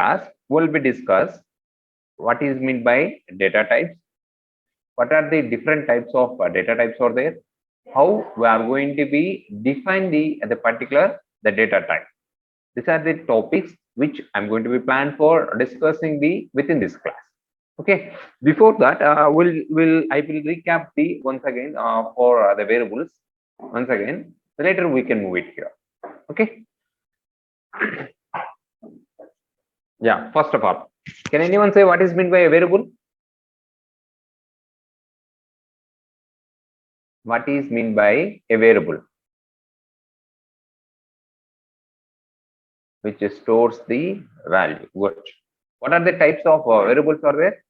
class, will be discussed what is meant by data types, what are the different types of data types are there, how we are going to be define the particular the data type. These are the topics which I'm going to be planned for discussing the within this class. Okay. Before that, I will recap the once again for the variables once again. Later we can move it here. Okay. Yeah. First of all, can anyone say what is meant by a variable? What is meant by a variable? Which stores the value. Good. What are the types of variables are there?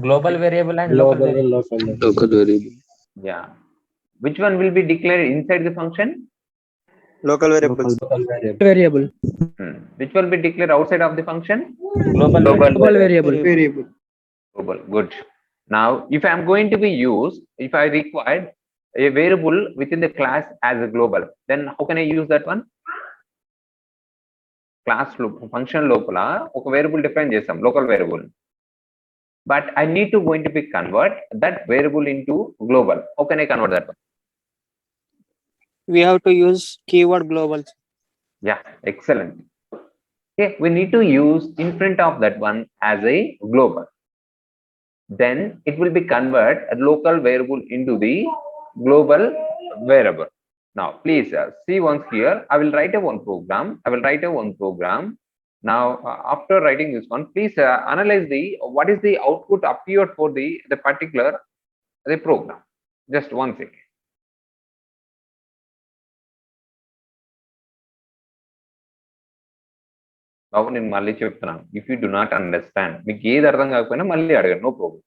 Global variable and Global local and variable. local variable. Yeah. Which one will be declared inside the function? Local variables. Local variable. Variable. Which will be declared outside of the function? Global Global variable. Global. Good. Now, if I am going to be used, if I required a variable within the class as a global, then how can I use that one? Class loop, function local, a variable define chesam, local variable. But I need to going to be convert that variable into global. How can I convert that one? We have to use keyword global. Yeah, excellent. Okay, we need to use in front of that one as a global. Then it will be convert a local variable into the global variable. Now, please see once here. I will write a one program. Now, after writing this one, please analyze the what is the output appeared for the particular the program. Just 1 second. If you do not understand, no problem.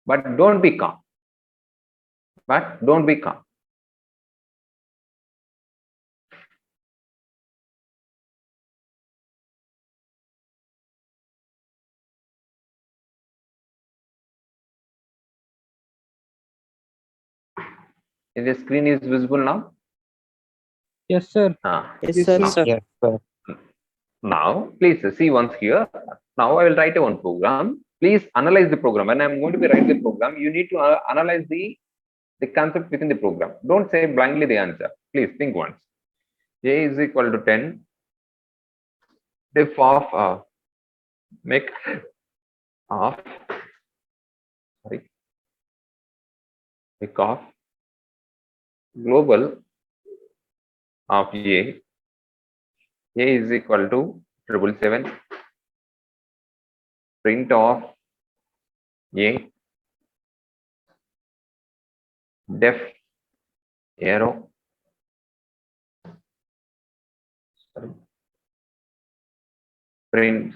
But don't be calm. The screen is visible now? Yes, sir. Yes, sir. Yes, sir. Now, please see once here. Now, I will write one program. Please analyze the program. When I'm going to be write the program, you need to analyze the concept within the program. Don't say blindly the answer. Please think once. J is equal to 10. Def of make of global of A is equal to 777. Print of A def arrow print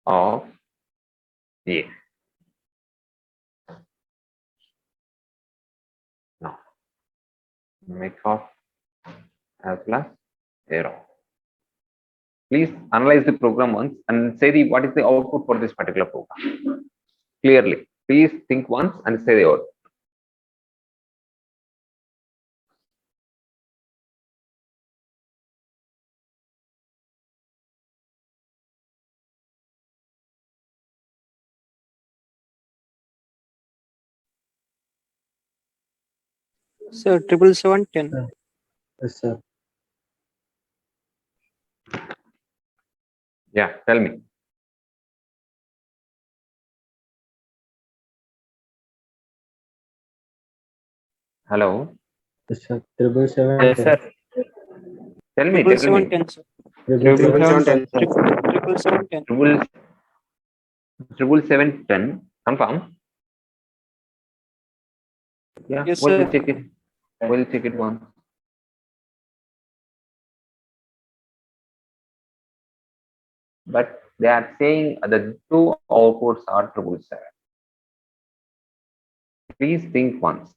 of A. Now make of as plus arrow. Please analyze the program once and say what is the output for this particular program clearly. Please think once and say the output. Sir, 77710. Yes, sir. Yeah, tell me. Hello. Yes, sir. 777. Yes, sir. Tell me. 77710, sir. 777. 77710. 77710. Confirm. Yeah. Yes, We'll sir. check it. We'll check it once. But they are saying the two outputs are 777. Please think once.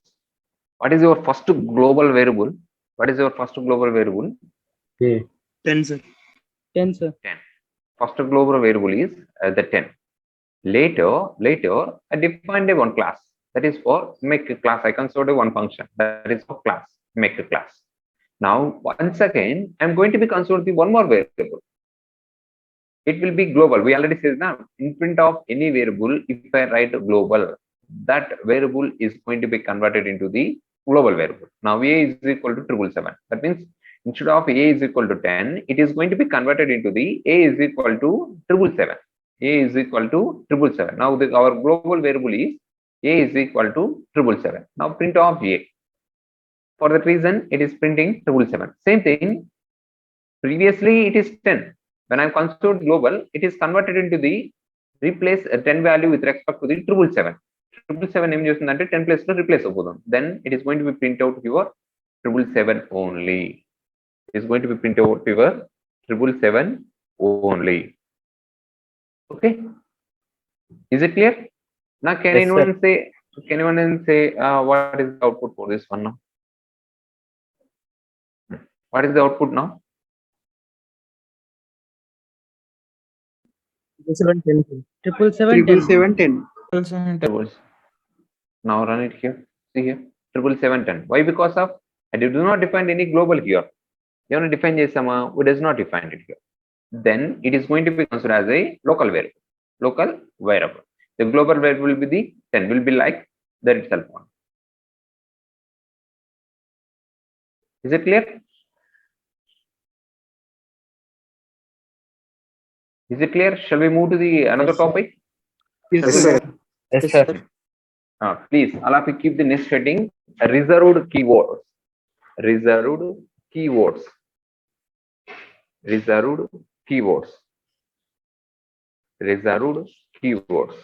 What is your first global variable? Okay. 10, sir. 10, sir. 10. First global variable is the 10. Later, I defined a one class. That is for make a class. I consider one function. That is for class. Make a class. Now, once again, I'm going to be considering the one more variable. It will be global. We already said now, in front of any variable, if I write global, that variable is going to be converted into the global variable. Now, a is equal to 777. That means instead of a is equal to 10, it is going to be converted into the a is equal to 777. A is equal to 777. Now, our global variable is a is equal to 777. Now, print of a. For that reason, it is printing 777. Same thing. Previously, it is 10. When I consider global, it is converted into the replace a 10 value with respect to the 777. 777 em chesundante 10 place lo replace avudam. Then it is going to be print out your 777 only. It is going to be print out your 777 only. Okay. Is it clear? Now, can Yes, anyone say? Can anyone say what is the output for this one now? What is the output now? 710. 777 77710. Now run it here. See here. 77710. Why? Because of I do not define any global here. You want to define JSON, we does not define it here. Then it is going to be considered as a local variable. Local variable. The global variable will be the 10, will be like that itself one. Is it clear? Is it clear? Shall we move to the another topic? Yes, sir. Yes, sir. Please, all of you keep the next heading reserved keywords. Reserved keywords. Reserved keywords. Reserved keywords.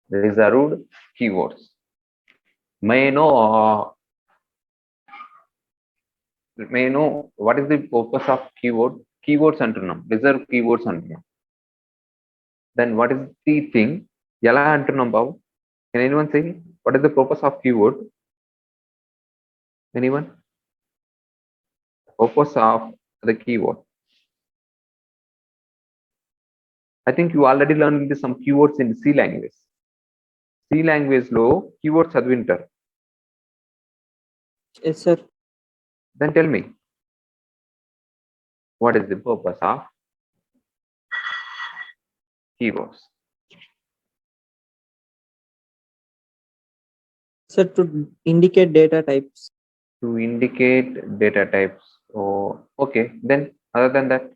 Reserved keywords. May I know what is the purpose of keyword? Keywords antunnam. Reserved keywords antunnam. Then what is the thing? Yala antunnam babu? Can anyone say what is the purpose of keyword? Anyone? Purpose of the keyword. I think you already learned some keywords in C language. C language lo keywords chadvintaru. Yes, sir. Then tell me, what is the purpose of keywords? Sir, to indicate data types. To indicate data types. Oh, okay. Then other than that,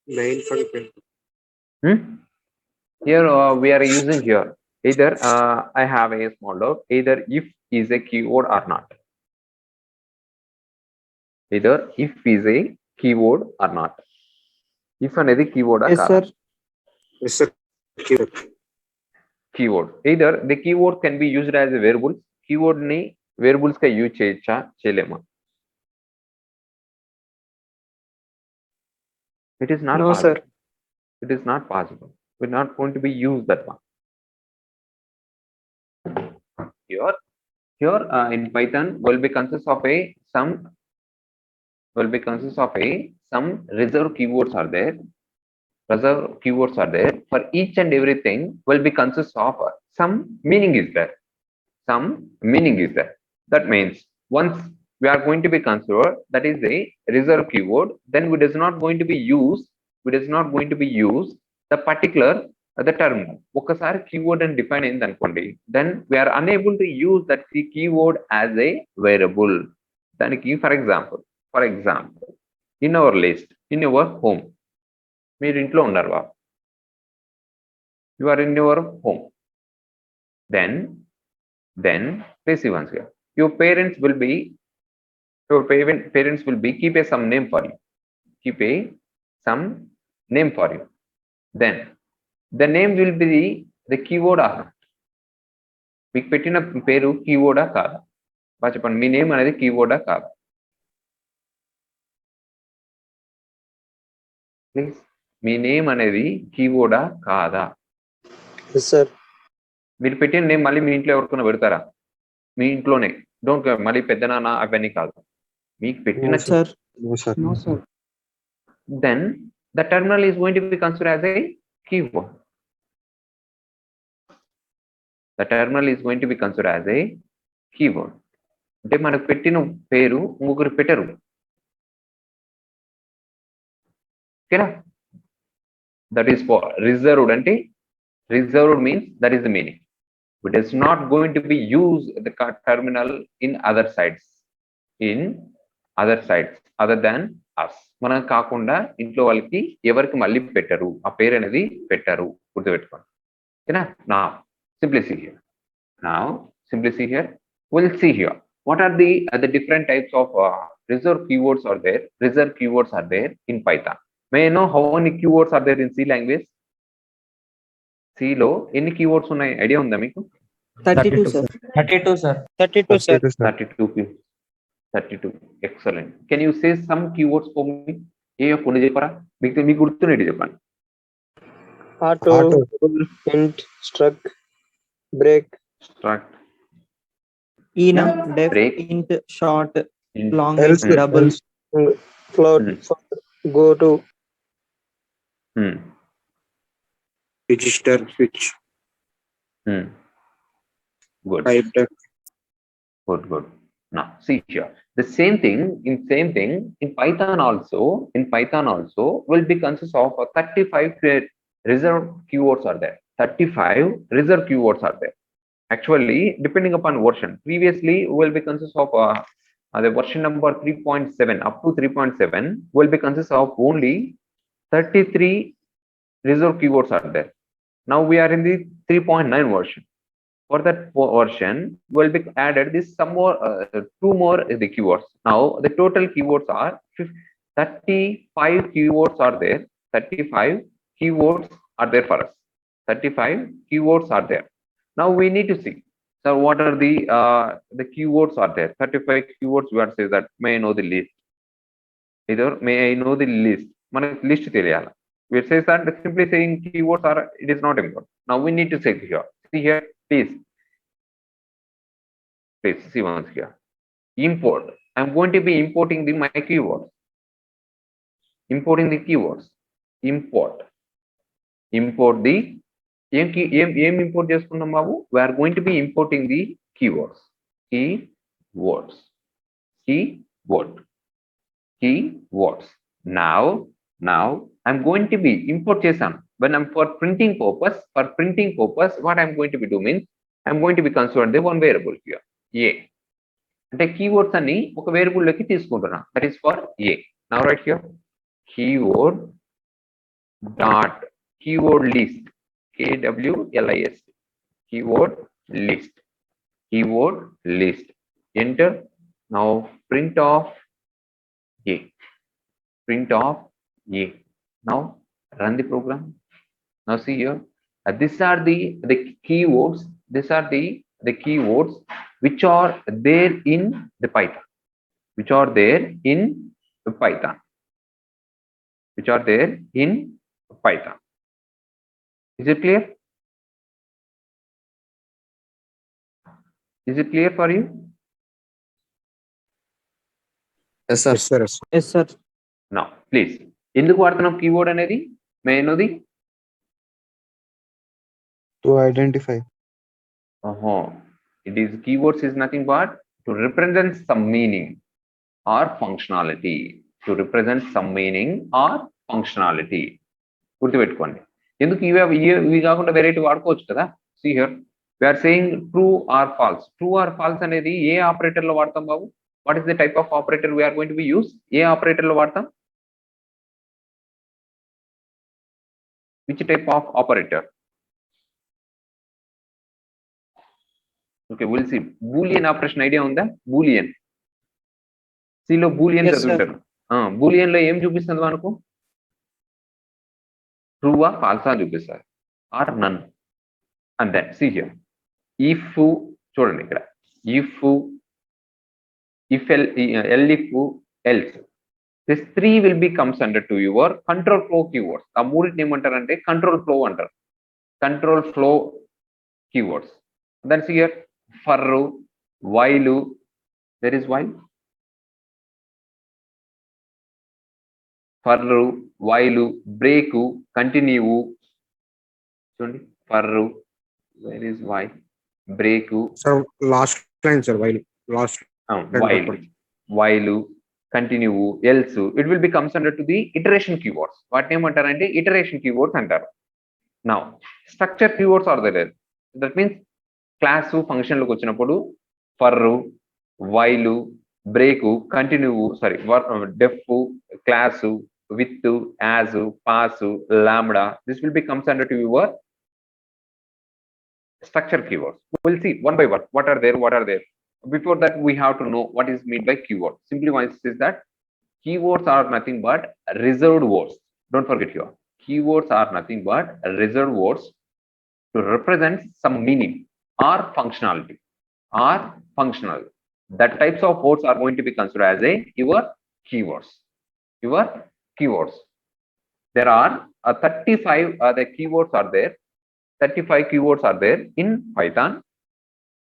Main function. Here we are using here either I have a small doubt, either if is a keyword or not. Either if is a keyword or not. If another keyword or Yes, sir. Yes, sir. keyword. Either the keyword can be used as a variable. Keyword ni variables ka use cheyacha chelema. It is not No, possible. sir. It is not possible. We're not going to be used that one. Here in Python will be consists of some reserved keywords are there. Reserved keywords are there. For each and everything will be consists of some meaning is there. Some meaning is there. That means once we are going to be considered that is a reserved keyword, then we does not going to be used. The particular the terminal. ఒకసారి keyword and define అయింది అనుకోండి, then we are unable to use that keyword as a variable. దానికి for example, in our list, in your home, మీరు ఇంట్లో ఉన్నారు బాబు, you are in your home, then please once here, your parents will be keep a some name for you, then the name will be the keyword or not. మీకు పెట్టిన పేరు కీవర్డా కాదా? బాగా చెప్పండి, మీ name అనేది కీవర్డా కాదా? ప్లీజ్, మీ నేమ్ అనేది కీవర్డా కాదా? Yes, sir. మీరు పెట్టిన నేమ్ మళ్ళీ మీ ఇంట్లో ఎవరికైనా పెడతారా? మీ ఇంట్లోనే, మళ్ళీ పెద్ద నాన్న అవన్నీ కాదు, మీకు పెట్టిన Sir. No, sir. No, sir. then the terminal is going to be considered as a keyword. The terminal is going to be considered as a keyword. అంటే మనకు పెట్టిన పేరు ఇంకొకరు పెట్టరు. ఓకేనా? That is for reserved. అంటే reserved means that is the meaning. It is not going to be used the terminal in other sites. In other sites other than us. మనం కాకుండా ఇంట్లో వాళ్ళకి ఎవరికి మళ్ళీ పెట్టరు, ఆ పేరు అనేది పెట్టరు, గుర్తుపెట్టుకోండి. ఓకేనా? Now simply see here. We'll see here. What are the different types of reserved keywords are there? Reserved keywords are there in Python. May I know how many keywords are there in C language? C లో ఎన్ని keywords ఉన్నాయి? Idea ఉందా మీకు? 32, sir. 32, sir. 32, sir. 32. Excellent. Can you say some keywords for me? ఏ కొన్ని చెప్పరా? మీకు గుర్తున్నట్టు చెప్పండి. Auto, full, int, struct, break, Struct, enum, def, break, int, short, int, long, else, int, double, float, go to, register, switch, Good. type def. Good. Now see here. The same thing in Python also. In Python also will be consist of 35 reserved keywords are there. 35 reserved keywords are there. Actually, depending upon version, previously will be consist of the version number 3.7 up to 3.7 will be consist of only 33 reserved keywords are there. Now we are in the 3.9 version. For that version will be added this some more 2 more the keywords. Now the total keywords are 35 keywords are there. 35 keywords are there for us. 35 keywords are there. Now we need to see, so what are the keywords are there? 35 keywords. We are say that may I know the list. Either may I know the list. మనకి list తెలియాలి. We say that simply saying keywords are, it is not important. Now we need to say here. See here, please see once here. Import. I'm going to be importing my keywords. Importing the keywords. Import the ఏం import చేసుకున్నాం బాబు? We are going to be importing the keywords. Now I'm going to be import చేశాను. When I'm for printing purpose, what I'm going to be doing means I'm going to be considering the one variable here, a. అంటే keywords అన్ని ఒక variable లోకి తీసుకుంటున్నా. That is for a. Now right here, keyword dot keyword list, KWLIST, keyword list, enter. Now print of a. Now run the program. Now see here, these are the keywords. These are the keywords which are there in the Python. Which are there in Python. Is it clear? Is it clear for you? Yes, sir. yes, sir. Now please, ఎందుకు వాడుతున్నాం keyword అనేది? మే ఐనోది To identify. It is keywords is nothing but to represent some meaning or functionality. గుర్తుపెట్టుకోండి. ఎందుకు ఇవి కాకుండా variety వాడుకోవచ్చు కదా. See here, we are saying true or false. True or false అనేది ఏ ఆపరేటర్ లో వాడతాం బాబు? What is the type of operator we are going to be use? A operator లో వాడతాం? Which type of operator? Okay, we'll see. Boolean operation idea ఉందా? Boolean. C లో boolean Yes, sir. చదువుంటారు. Boolean లో ఏం చూపిస్తుంది మనకు? True ఆ false ఆ చూపిస్తారు. Or none. And then see here. If చూడండి ఇక్కడ. If else. This 3 will be comes under to your control flow keywords. ఆ మూడింటిని ఏమంటారంటే control flow అంటారు. Control flow keywords. Then see here, for, while, there is while. for, while, break, continue. చూడండి for, where is why, break, Sir, last line, sir. Last while, continue, else. It will be comes under to the iteration keywords. వాటి ఏమంటారంటే iteration keywords అంటారు. Now structure keywords are there. That means class function లోకి వచ్చినప్పుడు for, while, break, continue, sorry, def, class, with, as, pass, lambda, this will be comes under to your structure keywords. We'll see one by one what are there. Before that, we have to know what is meant by keyword. Simply one is that keywords are nothing but reserved words. Don't forget here, keywords are nothing but reserved words to represent some meaning or functionality or functional. That types of words are going to be considered as your keywords. There are 35 the keywords are there. 35 keywords are there in Python.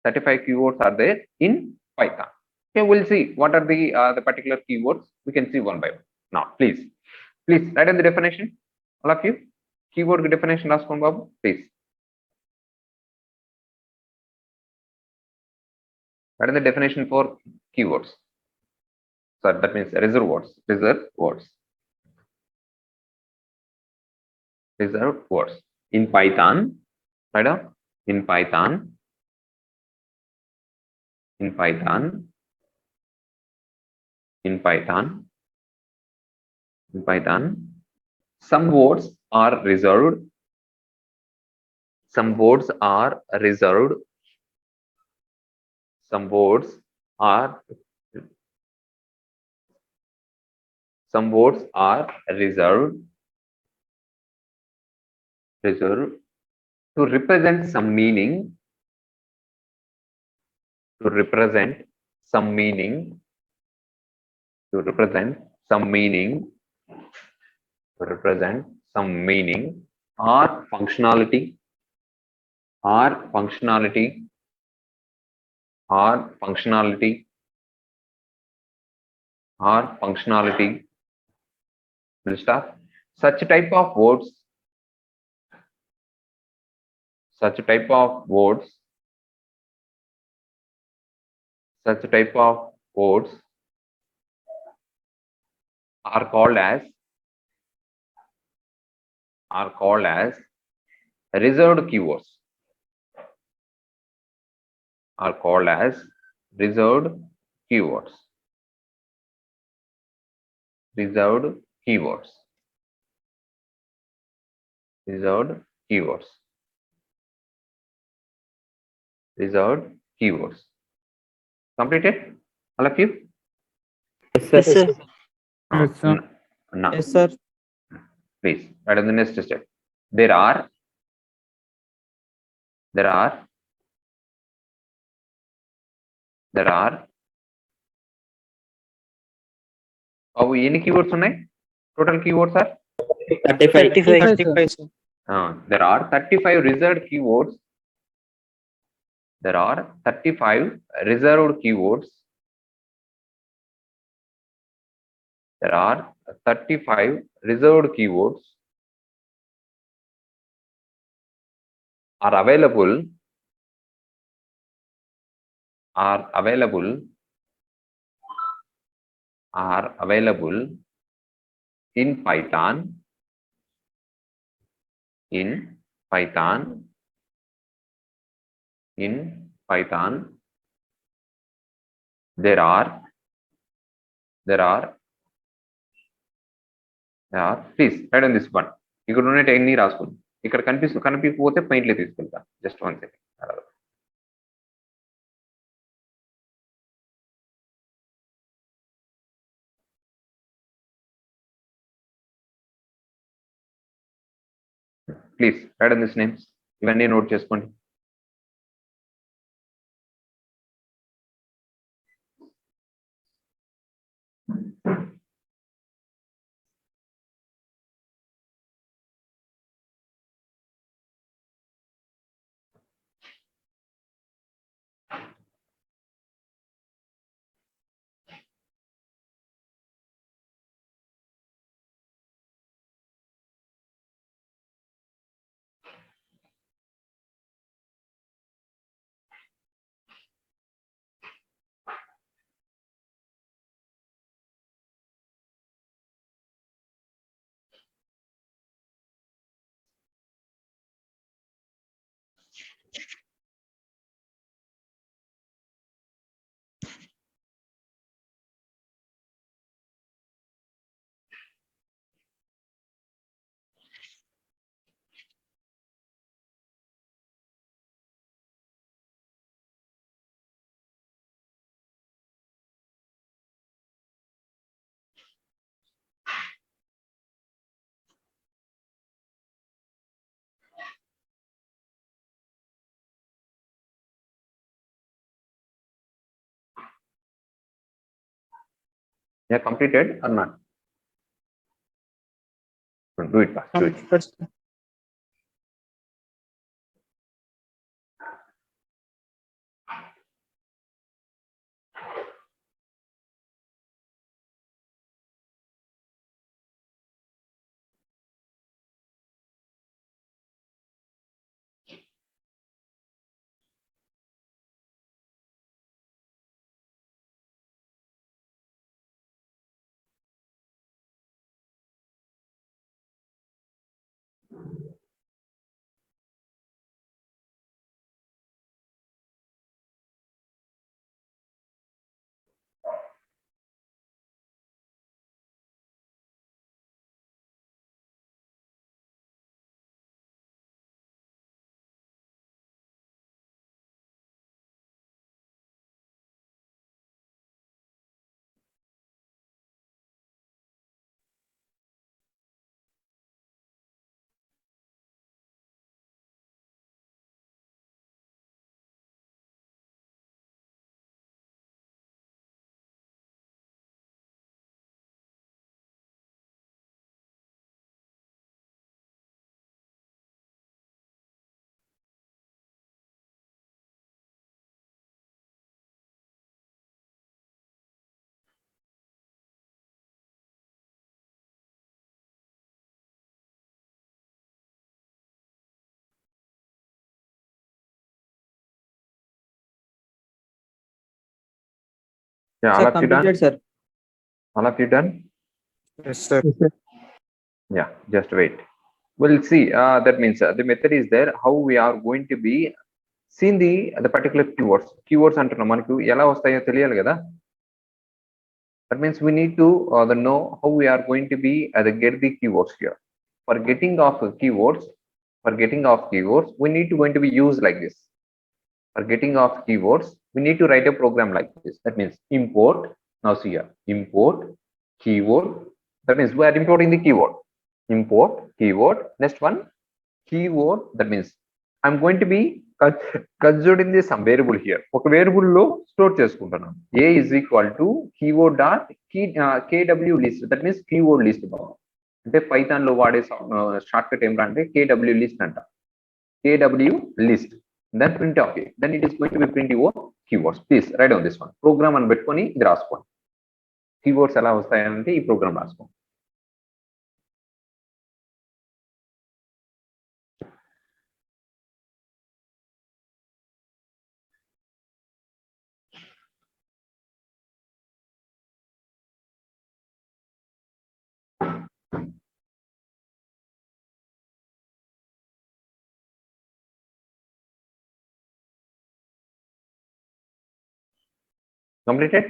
35 keywords are there in Python. Okay, we'll see what are the particular keywords. We can see one by one. Now, please write in the definition. All of you, keyword definition రాసుకోండి బాబు, please. What is the definition for keywords? So that means reserved words. Reserved words in Python. Right up in Python. Some words are reserved. Some words are reserved. Some words are reserved to represent some meaning. To represent some meaning or functionality will start. Such type of words are called as reserved keywords. Reserved keywords. Completed, all of you? Yes, sir. Now, Yes, sir. please write on the next step. There are ఎన్ని keywords ఉన్నాయి? Total keywords are 35, sir. There are 35 reserved keywords. There are 35 reserved keywords. There are 35 reserved keywords are available in Python. There are please write on this one. ఇక్కడ ఉన్న ఎన్ని రాసుకోండి. ఇక్కడ కనిపించకపోతే పెయింట్లే తీసుకెళ్తా. Just 1 second. Please right on this names. ఇవన్నీ note చేసుకోండి. Yeah, completed or not? Do it fast. Do it. Yeah, all Sir, of you done? completed, sir. All of you done? Yes, sir. Yeah, just wait. We'll see. That means the method is there. How we are going to be seeing the particular keywords. Keywords అంటున్నాం మనకు ఎలా వస్తాయో తెలియాలి కదా. That means we need to know how we are going to be get the keywords here. For getting of keywords, we need to going to be used like this. For getting of keywords, we need to write a program like this. That means import. Now see here, import keyword. That means we are importing the keyword. Import keyword. Next one, keyword. That means I'm going to be considering this some variable here. ఒక variable లో store చేసుకుంటున్నాను. A is equal to keyword dot kw list. That means keyword list. అంటే Python లో వాడే short cut ఏమిటంటే అంటే kw list అంట. kw list. Then print of it. Then it is going to be print your keywords. Please write on this one. Program అని పెట్టుకొని ఇది రాసుకోండి. Keywords ఎలా వస్తాయంటే ఈ ప్రోగ్రామ్ రాసుకోండి. Completed?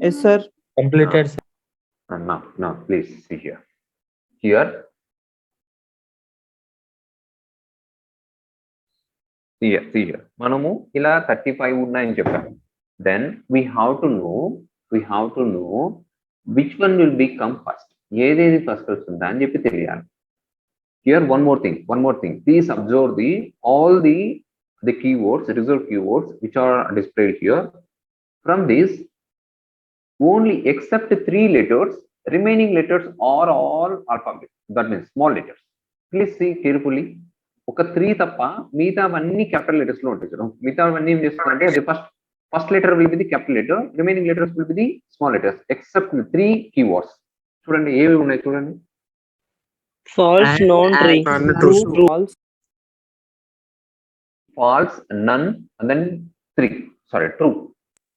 Yes, sir. Completed, sir. Now, please see here. Here, see here. మనము ఇలా 35 ఉన్నాయని చెప్పాము. Then we have to know which one will become first. ఏదేది ఫస్ట్ వస్తుందా అని చెప్పి తెలియాలి. Here one more thing. Please observe all the keywords, reserved keywords which are displayed here. From this, only except 3 letters, remaining letters are all alphabet. That means small letters. Please see carefully. ఒక 3 తప్ప మిగతావన్నీ capital letters లో ఉంటాయి చూడండి. మిగతావన్నీ ఏం చేస్తారంటే అది first letter will be the capital letter, remaining letters will be the small letters except 3 keywords. చూడండి ఏవి ఉన్నాయి చూడండి. False, non-true, and true, true. false. False, none, and then 3. Sorry, true.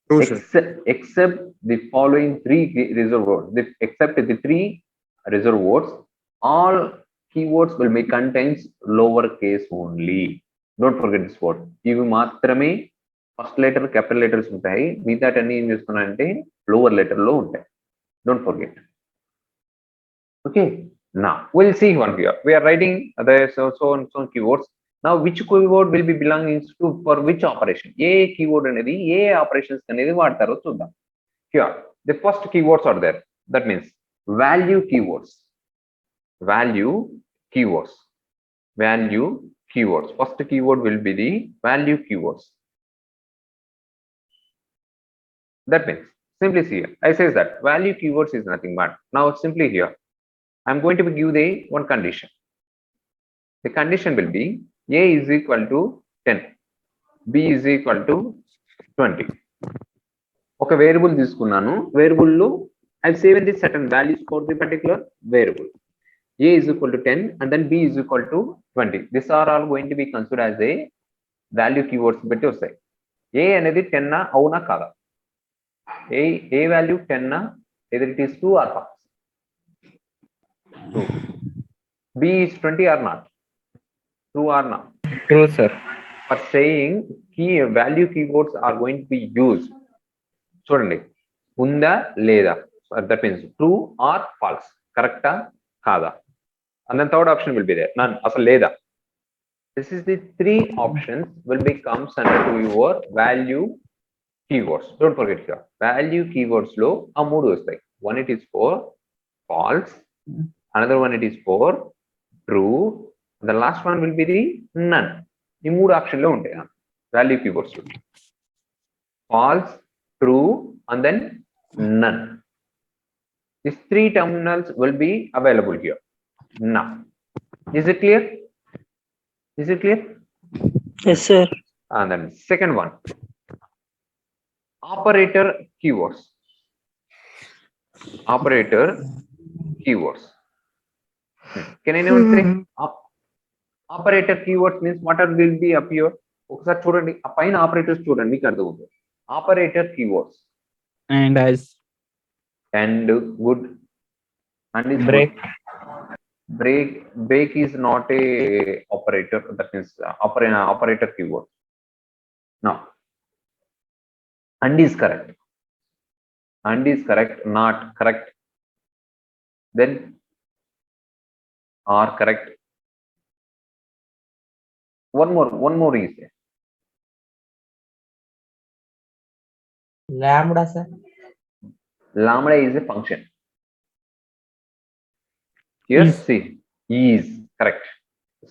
True, sir. Except the following 3 reserved words. Except the 3 reserved words, all keywords will be contains lowercase only. Don't forget this word. ఇవి మాత్రమే first letter capital letters ఉంటాయి. మిగతా అన్ని ఏం చేస్తున్నాయంటే lower letter లో ఉంటాయి. Don't forget. Okay. Now we'll see one here. We are writing the so keywords. Now which keyword will be belonging to for which operation? A keyword అనేది ఏ operations అనేది వాడతారో చూద్దాం. Here the first keywords are there. That means value keywords. First keyword will be the value keywords. That means simply see here, I says that value keywords is nothing but now simply here I'm going to give the one condition. The condition will be a is equal to 10, b is equal to 20. ఒక variable తీసుకున్నాను, variable లో I save in the certain values for the particular variable. a is equal to 10 and then b is equal to 20. These are all going to be considered as a value keywords బట్టి వస్తాయి. a అనేది 10 అవునా కాదా, a value 10 either it is true or false. True. b is 20 or not, true or not. True, sir. For saying key value keywords are going to be used, చూడండి ఉందా లేదా, that means true or false, కరెక్టా కాదా, and then third option will be there, none, అసలు లేదా. This is the three options will be comes under to your value keywords. Don't forget here, value keywords లో ఆ మూడు వస్తాయి. One it is for false, another one it is for true, the last one will be the none. ఈ మూడు option లో ఉంటాయి value keywords లో, false, true and then none. These three terminals will be available here. Now is it clear, is it clear? Yes, sir. And then second one, operator keywords. Operator keywords. Can anyone say operator keywords means what are will be appear? ఒకసారి చూడండి ఆ పైన operators చూడండి మీకు అర్థమవుతుంది. Operator keywords And as and good and is Break. break is not a operator, that means operator keyword. No, and is correct, not correct, then are correct. One more is there. Lambda, sir. Lambda is a function. Here see is correct.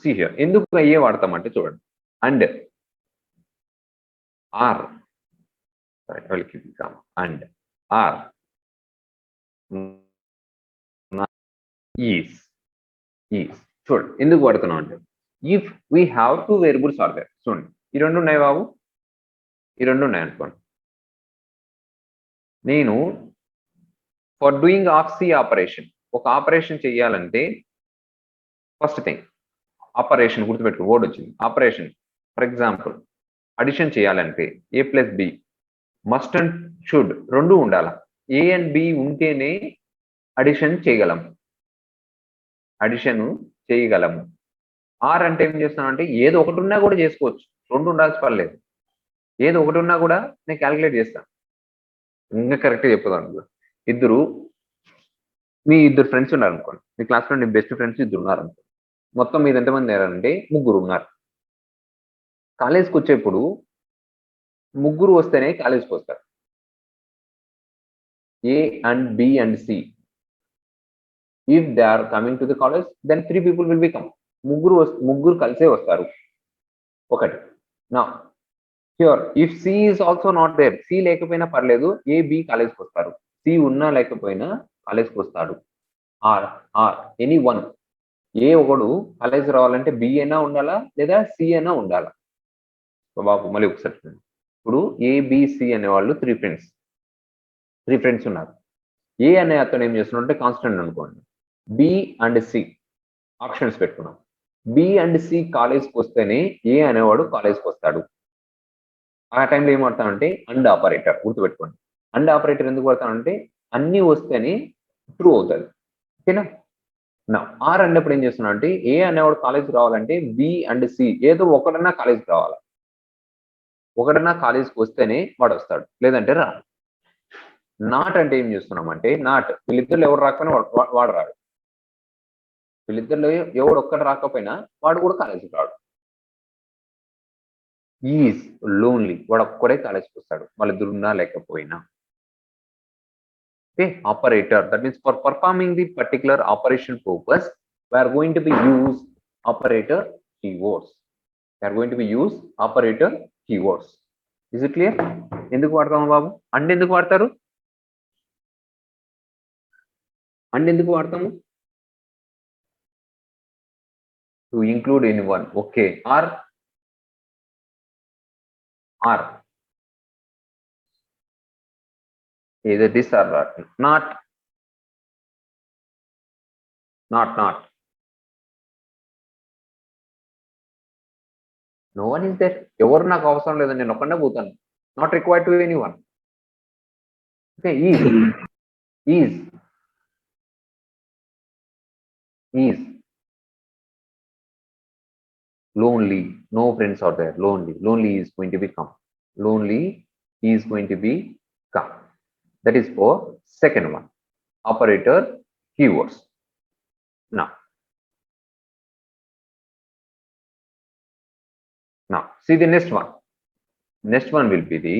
See here ఎందుకు ఏ వాడతామంటే చూడండి and are, right, I'll keep it calm, and are is చూడండి ఎందుకు వాడుతున్నాం అంటే if we have two variables are there, చూడండి ఈ రెండు ఉన్నాయి బాబు, ఈ రెండు ఉన్నాయి అనుకోండి, నేను for doing of C operation, ఒక ఆపరేషన్ చేయాలంటే ఫస్ట్ థింగ్ ఆపరేషన్ గుర్తుపెట్టుకో, వర్డ్ వచ్చింది ఆపరేషన్. ఫర్ ఎగ్జాంపుల్ అడిషన్ చేయాలంటే A plus B must and should రెండు ఉండాల, ఏ అండ్ బి ఉంటేనే అడిషన్ చేయగలము, ఆర్ అంటే ఏం చేస్తానంటే ఏదో ఒకటి ఉన్నా కూడా చేసుకోవచ్చు, రెండు ఉండాల్సి పర్లేదు, ఏదో ఒకటి ఉన్నా కూడా నేను క్యాలిక్యులేట్ చేస్తాను. ఇంకా కరెక్ట్గా చెప్పుదాను, మీ ఇద్దరు ఫ్రెండ్స్ ఉన్నారు అనుకోండి, మీ క్లాస్లో నీ బెస్ట్ ఫ్రెండ్స్ ఇద్దరు ఉన్నారు అనుకోండి, మొత్తం మీద ఎంతమంది ఉన్నారంటే ముగ్గురు ఉన్నారు. కాలేజ్కి వచ్చేప్పుడు ముగ్గురు వస్తేనే కాలేజ్కి వస్తారు, A and B and C. If they are coming to the college then 3 people will be come, ముగ్గురు కలిసే వస్తారు ఒకటి. నా sure if C is also not there, C లేకపోయినా పర్లేదు, ఏ బి కాలేజ్కి వస్తారు, సి ఉన్నా లేకపోయినా కాలేజ్కి వస్తాడు. ఆర్ ఎనీ వన్, ఏ ఒకడు కాలేజ్ రావాలంటే బి అయినా ఉండాలా లేదా సి అయినా ఉండాలా. బాబు మళ్ళీ ఒకసారి ఇప్పుడు ఏబిసి అనేవాళ్ళు త్రీ ఫ్రెండ్స్ ఉన్నారు. ఏ అనే అతను ఏం చేస్తున్నాడు అంటే కాన్స్టెంట్ అనుకోండి, బి అండ్ సి ఆప్షన్స్ పెట్టుకున్నాం, బి అండ్ సి కాలేజ్కి వస్తేనే ఏ అనేవాడు కాలేజ్కి వస్తాడు. ఆ టైంలో ఏం వాడతానంటే అండ్ ఆపరేటర్, గుర్తుపెట్టుకోండి. అండ్ ఆపరేటర్ ఎందుకు వాడతానంటే అన్ని వస్తేనే ట్రూ అవుతుంది, ఓకేనా. నా ఆర్ అన్నప్పుడు ఏం చేస్తున్నా అంటే ఏ అనేవాడు కాలేజ్కి రావాలంటే బి అండ్ సి ఏదో ఒకటన్నా కాలేజ్కి రావాలి, ఒకటన్నా కాలేజ్కి వస్తేనే వాడు వస్తాడు, లేదంటే రాడు. నాట్ అంటే ఏం చేస్తున్నామంటే నాట్ వీళ్ళిద్దరు ఎవరు రాకపోయినా వాడు రాడు, వీళ్ళిద్దరిలో ఎవడు ఒక్కడు రాకపోయినా వాడు కూడా కాలేజీకి రాడు. ఈజ్ లోన్లీ, వాడు ఒక్కడే కాలేజ్కి వస్తాడు, వాళ్ళిద్దరు ఉన్నా లేకపోయినా. Okay, operator, that means for performing the particular operation purpose we are going to be use operator keywords. Is it clear? ఎందుకు వాడతాము బాబు? అండ్ ఎందుకు వాడతారు? అండ్ ఎందుకు వాడతాము? To include in one. Okay. Or either this or not. No one is there. ఎవరు నాకు అవసరం లేదని నేను ఒక్కడే పోతాను. Not required to anyone. Okay. Is lonely, no friends are there. Lonely is going to become. That is for second one. Operator keywords. Now see the next one. Next one will be the